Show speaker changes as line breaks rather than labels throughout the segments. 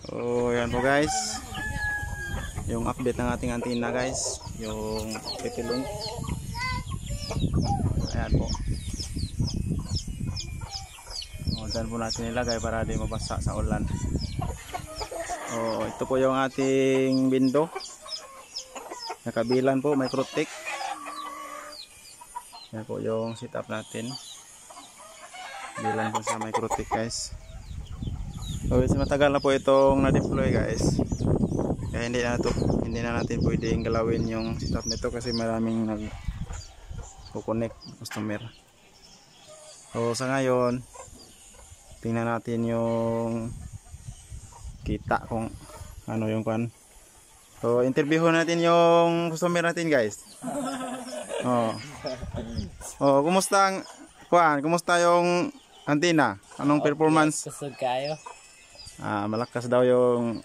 So yan po guys, yung update ng ating antenna guys, yung TP-Link. Ayan po. Dyan po natin nilagay para di mabasa sa ulan. Ito po yung ating window. Nakabilan po, may protect. Yan po yung setup natin. Bilan po sa microtech guys. So matagal na po itong na-deploy guys. Kaya hindi na natin pwedeng galawin yung setup nito kasi maraming nag-connect customer. So sa ngayon, tingnan natin yung kita kung ano yung kan. So interviewin natin yung customer natin guys. Kumusta kumusta yung antenna? Anong performance?
Kusog kayo.
Malakas daw yung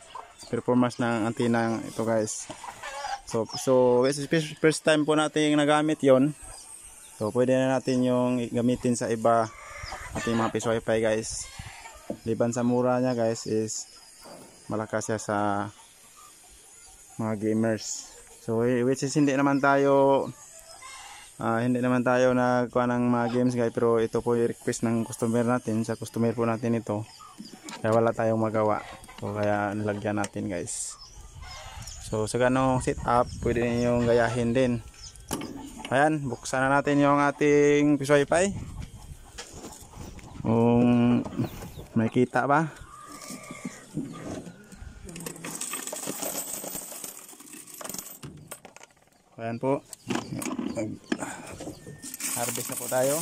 performance ng antenna ito guys. So first time po natin nagamit yon. So pwede na natin yung gamitin sa iba ating mga piso wifi guys. Liban sa mura niya guys is malakas siya sa mga gamers. So which is hindi naman tayo nagkuha ng mga games guys, pero ito po yung request ng customer natin. Sa customer po natin ito, kaya wala tayong magawa, so kaya nilagyan natin guys. So sa ganong setup pwede ninyong gayahin din. Ayan, buksan na natin yung ating piso wifi kung may kita ba. Ayan po, harvest na po tayo.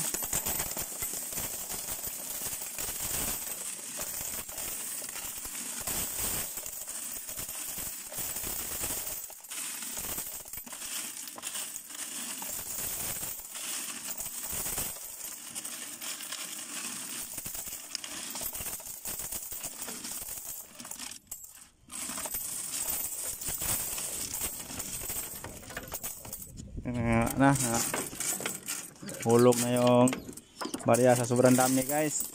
Hulog na yung barya sa sobrang dami guys.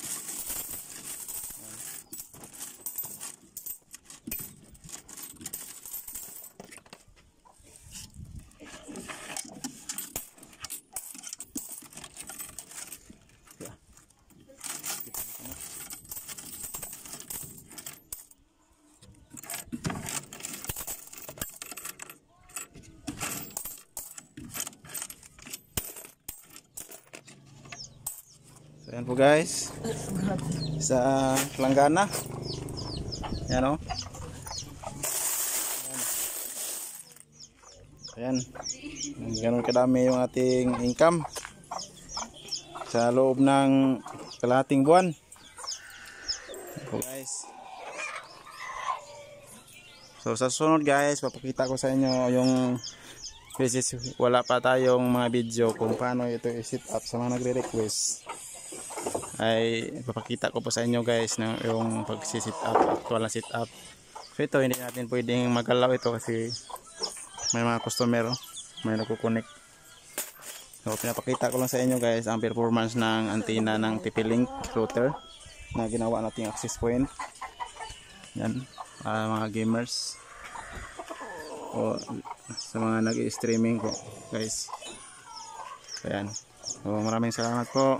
So yan po guys, sa langgana. Yan o. Ayan, ganun kadami yung ating income sa loob ng kalahating buwan. Yan po guys. So sa sunod guys, papakita ko sa inyo yung wala pa tayong mga video kung paano ito i-set up. Sa mga nagre-request ay papakita ko po sa inyo guys na yung pag-set up, actual na set up. So ito hindi natin pwedeng magalaw ito kasi may mga customer, may nagko-connect. So pinapakita ko lang sa inyo guys ang performance ng antenna ng TP-Link router na ginawa nating access point. Yan, mga gamers o sa mga nag-streaming ko guys. Ayan, so maraming salamat po.